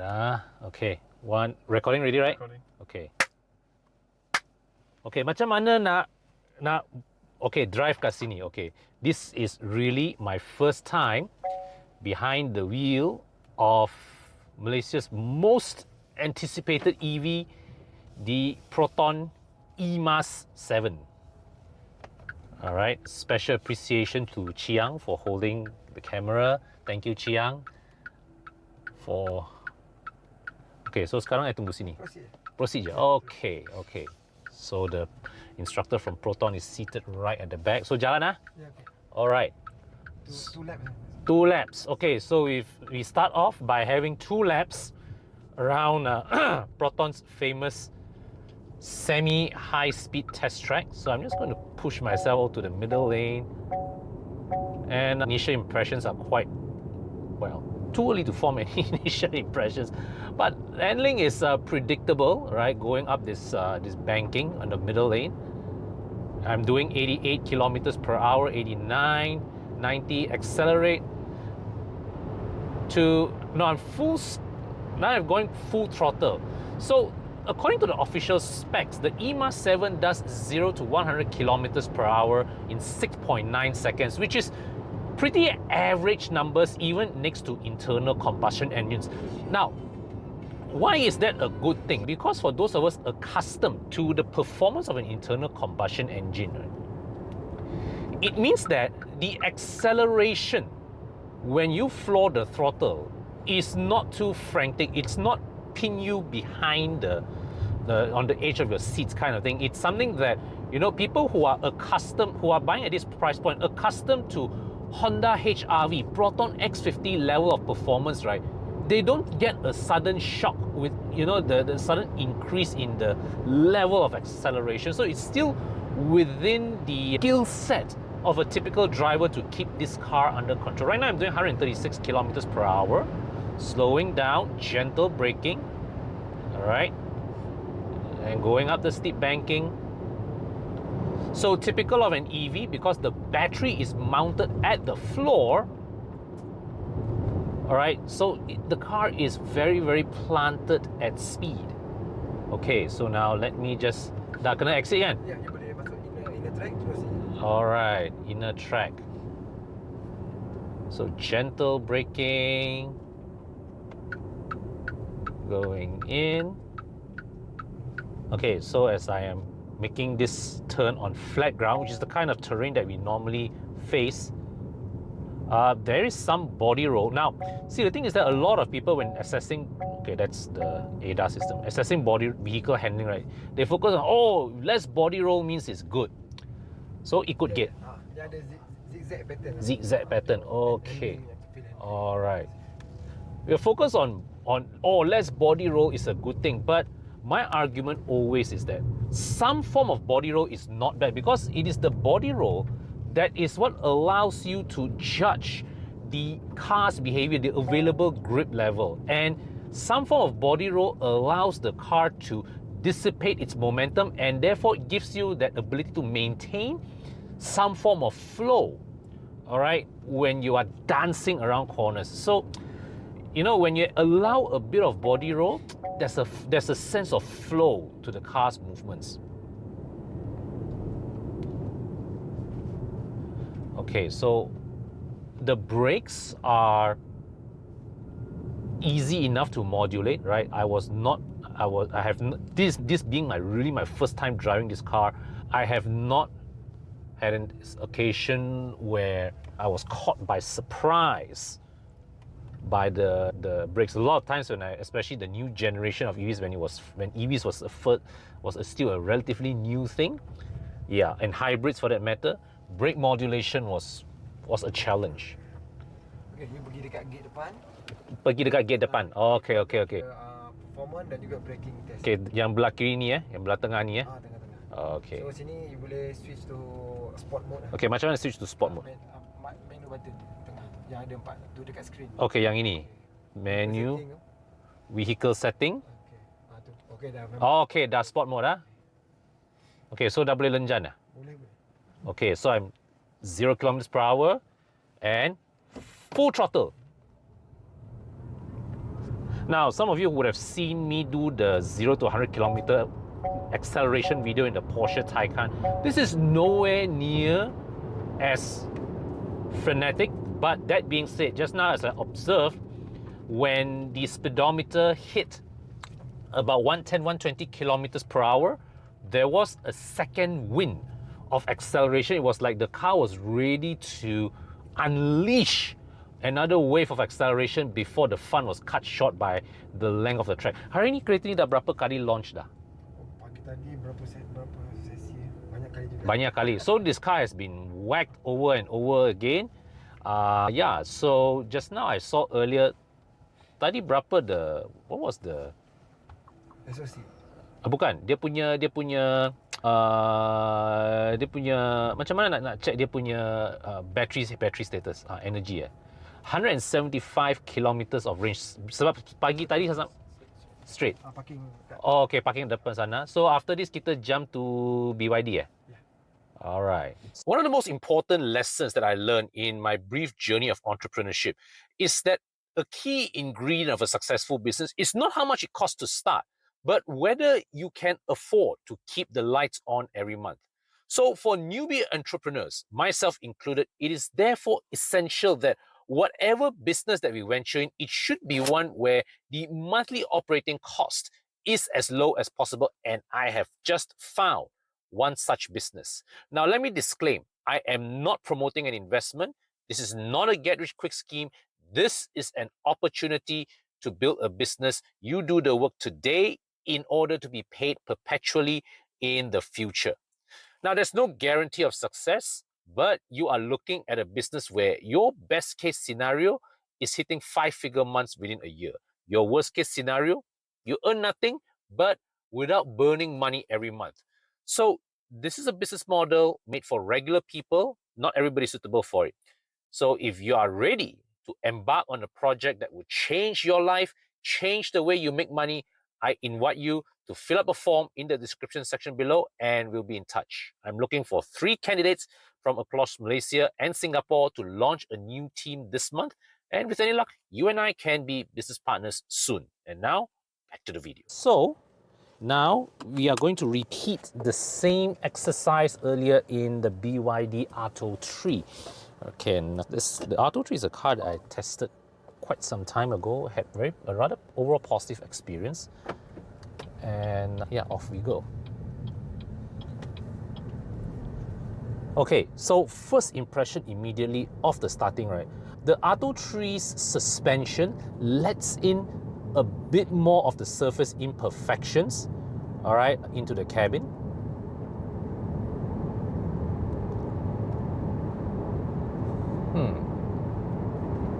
Okay. One recording ready, right? Recording. Okay. Okay, macam mana nak okay, drive kat sini. Okay. This is really my first time behind the wheel of Malaysia's most anticipated EV, the Proton Emas 7. Alright, special appreciation to Chiang for holding the camera. Thank you, Chiang, for... Okay, so sekarang I tunggu sini. Proceed je. Okay, okay. So the instructor from Proton is seated right at the back. So jalan ah? Yeah, okay. Alright. Two laps. 2 laps. Okay, so if we start off by having 2 laps around Proton's famous semi-high-speed test track. So I'm just going to push myself to the middle lane. And initial impressions are quite, well, too early to form any initial impressions, but handling is predictable, right? Going up this banking on the middle lane, I'm doing 88 kilometers per hour, 89, 90, accelerate to now I'm going full throttle. So according to the official specs, the e.Mas 7 does 0 to 100 kilometers per hour in 6.9 seconds, which is pretty average numbers even next to internal combustion engines. Now, why is that a good thing? Because for those of us accustomed to the performance of an internal combustion engine, it means that the acceleration when you floor the throttle is not too frantic. It's not pin you behind on the edge of your seats kind of thing. It's something that, you know, people who are buying at this price point, accustomed to Honda HR-V, Proton X50 level of performance, right? They don't get a sudden shock with, you know, the sudden increase in the level of acceleration. So it's still within the skill set of a typical driver to keep this car under control. Right now I'm doing 136 kilometers per hour, slowing down, gentle braking, all right, and going up the steep banking. So typical of an EV, because the battery is mounted at the floor, all right, so the car is very, very planted at speed. Okay, so now let me just... Dah kena exit kan? Yeah, you boleh masuk inner track terus. Alright, inner track. So gentle braking, going in. Okay, so as I am making this turn on flat ground, which is the kind of terrain that we normally face, there is some body roll. Now, see, the thing is that a lot of people, when assessing, okay, that's the ADAS system, assessing vehicle handling, right, they focus on, oh, less body roll means it's good. So it could get Dia ada zigzag pattern. zigzag pattern. Okay, all right. We're focused on oh, less body roll is a good thing, but my argument always is that some form of body roll is not bad, because it is the body roll that is what allows you to judge the car's behavior, the available grip level. And some form of body roll allows the car to dissipate its momentum, and therefore it gives you that ability to maintain some form of flow, all right, when you are dancing around corners. So, you know, when you allow a bit of body roll, there's a sense of flow to the car's movements. Okay, so the brakes are easy enough to modulate, right? This being my first time driving this car, I have not had an occasion where I was caught by surprise by the brakes. A lot of times when especially the new generation of EVs, when EVs was still a relatively new thing, yeah, and hybrids for that matter, brake modulation was a challenge. Okay, you pergi dekat gate depan. Pergi dekat gate depan. Oh, okay. Performance dan juga braking test. Okay, yang belah kiri ni yang belah tengah ni Tengah-tengah. Okay. So sini you boleh switch to sport mode. Okay, macam mana switch to sport mode? Menu button tengah yang ada 4 tu dekat screen. Okay, yang ini. Menu vehicle setting. Okay. Tu. Okay dah. Okay, dah sport mode Okay, so dah boleh lenjan dah? Boleh. Okay, so I'm 0 kilometers per hour and full throttle. Now, some of you would have seen me do the 0 to 100 kilometer acceleration video in the Porsche Taycan. This is nowhere near as frenetic, but that being said, just now as I observed, when the speedometer hit about 110, 120 kilometers per hour, there was a second wind of acceleration. It was like the car was ready to unleash another wave of acceleration before the fun was cut short by the length of the track. Hari ni kereta ni dah berapa kali launch dah? Pagi tadi berapa sesi? Banyak kali juga. Banyak kali. So this car has been whacked over and over again. Yeah, so just now I saw earlier, tadi berapa what was the SOC. bukan, dia punya macam mana nak check dia punya battery status, energy 175 kilometers of range. Sebab pagi tadi saya straight. Parking kat. Oh, okay, parking depan sana. So after this kita jump to BYD Yeah. All right. One of the most important lessons that I learned in my brief journey of entrepreneurship is that a key ingredient of a successful business is not how much it costs to start, but whether you can afford to keep the lights on every month. So for newbie entrepreneurs, myself included, it is therefore essential that whatever business that we venture in, it should be one where the monthly operating cost is as low as possible. And I have just found one such business. Now, let me disclaim, I am not promoting an investment. This is not a get-rich-quick scheme. This is an opportunity to build a business. You do the work today in order to be paid perpetually in the future. Now, there's no guarantee of success, but you are looking at a business where your best case scenario is hitting 5-figure months within a year. Your worst case scenario, you earn nothing, but without burning money every month. So this is a business model made for regular people. Not everybody is suitable for it. So if you are ready to embark on a project that will change your life, change the way you make money, I invite you to fill up a form in the description section below and we'll be in touch. I'm looking for 3 candidates from across Malaysia and Singapore to launch a new team this month. And with any luck, you and I can be business partners soon. And now, back to the video. So, now we are going to repeat the same exercise earlier in the BYD Atto 3. Okay, and the Atto 3 is a car that I tested quite some time ago, had a rather overall positive experience. And yeah, off we go. Okay, so first impression immediately off the starting, right? The Atto 3's suspension lets in a bit more of the surface imperfections, all right, into the cabin.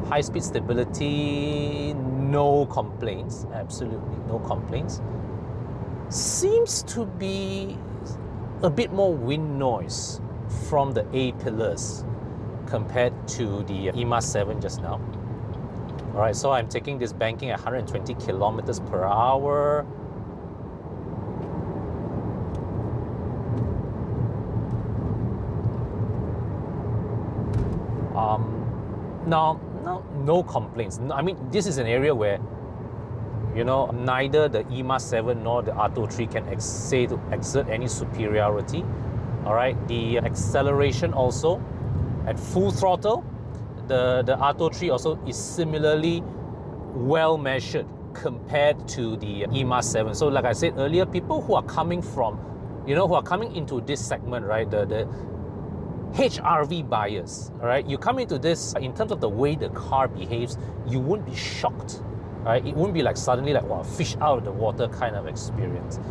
High-speed stability, no complaints, absolutely no complaints. Seems to be a bit more wind noise from the A-pillars compared to the e.Mas 7 just now. All right, so I'm taking this banking at 120 kilometers per hour. No complaints. I mean, this is an area where, you know, neither the e.Mas 7 nor the Atto 3 can exert any superiority. All right, the acceleration also at full throttle, the Atto 3 also is similarly well measured compared to the e.Mas 7. So like I said earlier, people who are coming from, who are coming into this segment, right, the HRV buyers, all right, you come into this, in terms of the way the car behaves, you won't be shocked, right? It won't be like suddenly like, wow, fish out of the water kind of experience.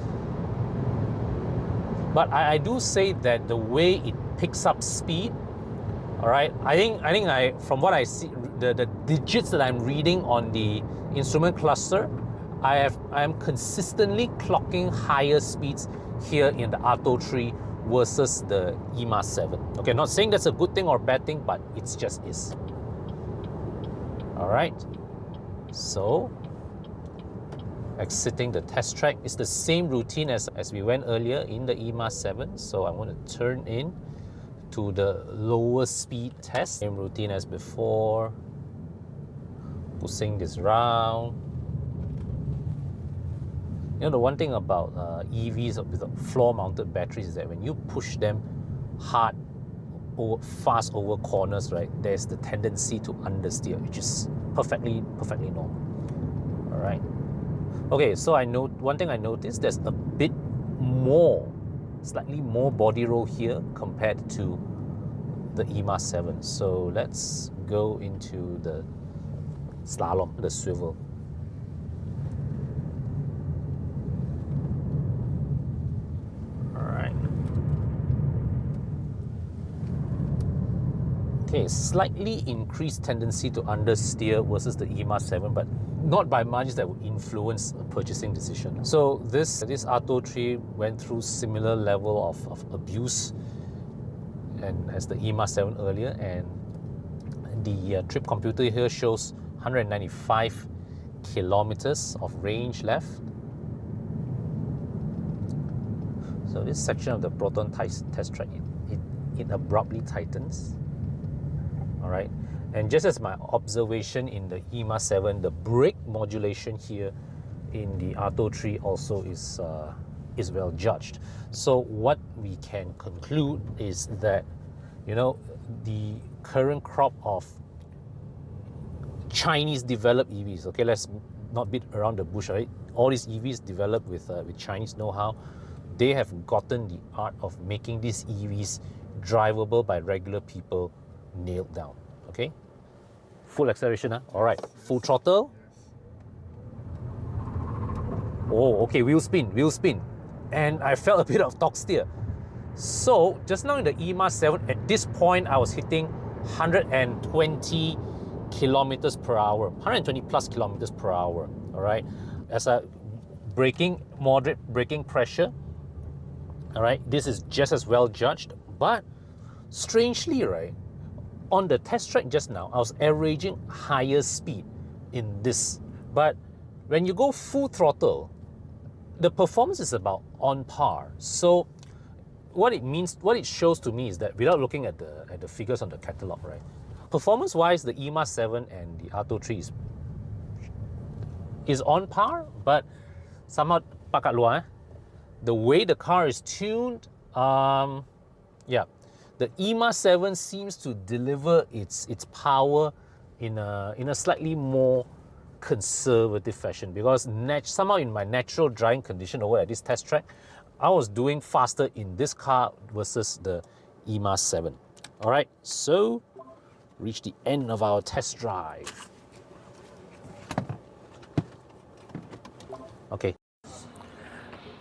But I do say that the way it picks up speed, all right, I think from what I see, the digits that I'm reading on the instrument cluster, I am consistently clocking higher speeds here in the Atto 3 versus the e.Mas 7. Okay, not saying that's a good thing or bad thing, but it just is. All right, so exiting the test track. It's the same routine as we went earlier in the e.Mas 7. So I'm going to turn in to the lower speed test. Same routine as before. Pushing this round. You know, the one thing about EVs with floor-mounted batteries is that when you push them hard or fast over corners, right, there's the tendency to understeer, which is perfectly normal. All right. Okay, so one thing I noticed, there's a bit more, slightly more body roll here compared to the e.Mas 7. So let's go into the slalom, the swivel. Okay, slightly increased tendency to understeer versus the e.Mas 7, but not by margins that would influence a purchasing decision. So this Atto 3 went through similar level of abuse and as the e.Mas 7 earlier, and the trip computer here shows 195 kilometers of range left. So this section of the Proton test track, it abruptly tightens. All right, and just as my observation in the e.Mas 7, the brake modulation here in the Atto 3 also is well judged. So what we can conclude is that, you know, the current crop of Chinese developed EVs, okay, let's not beat around the bush, right? All these EVs developed with Chinese know-how, they have gotten the art of making these EVs drivable by regular people nailed down. Okay, full acceleration, huh? All right, full throttle. Oh, okay, wheel spin, and I felt a bit of torque steer. So just now in the e.Mas 7, at this point I was hitting 120 kilometers per hour, 120 plus kilometers per hour. All right, as a moderate braking pressure. All right, this is just as well judged, but strangely, right, on the test track just now, I was averaging higher speed in this. But when you go full throttle, the performance is about on par. So what it shows to me is that, without looking at the figures on the catalog, right, performance-wise, the e.Mas 7 and the Atto 3 is on par, but somehow pakat luar, the way the car is tuned, yeah, the e.Mas 7 seems to deliver its power in a slightly more conservative fashion, because somehow in my natural driving condition over at this test track, I was doing faster in this car versus the e.Mas 7. All right, so reach the end of our test drive.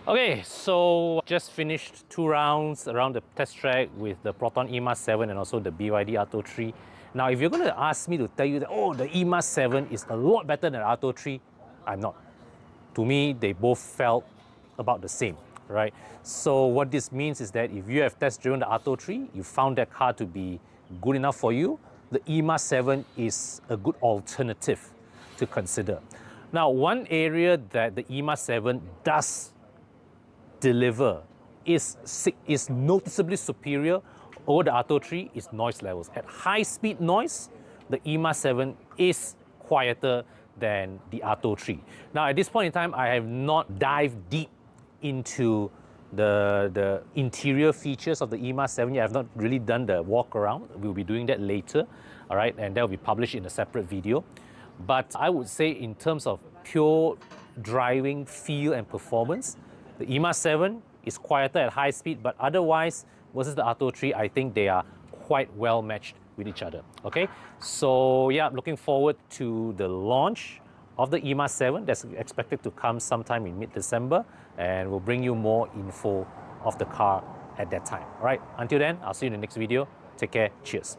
Okay, so just finished 2 rounds around the test track with the Proton Emas 7 and also the BYD Atto 3. Now, if you're going to ask me to tell you that, oh, the Emas 7 is a lot better than the Atto 3, I'm not. To me, they both felt about the same, right? So what this means is that if you have test driven the Atto 3, you found that car to be good enough for you, the Emas 7 is a good alternative to consider. Now, one area that the Emas 7 does deliver is noticeably superior over the Atto 3 is noise levels. At high speed noise, the Emas 7 is quieter than the Atto 3. Now, at this point in time, I have not dived deep into the interior features of the Emas 7 yet. I have not really done the walk around. We'll be doing that later, all right, and that will be published in a separate video. But I would say, in terms of pure driving feel and performance, the Emas 7 is quieter at high speed, but otherwise, versus the Atto 3, I think they are quite well matched with each other. Okay, so yeah, looking forward to the launch of the Emas 7 that's expected to come sometime in mid-December, and we'll bring you more info of the car at that time. All right, until then, I'll see you in the next video. Take care. Cheers.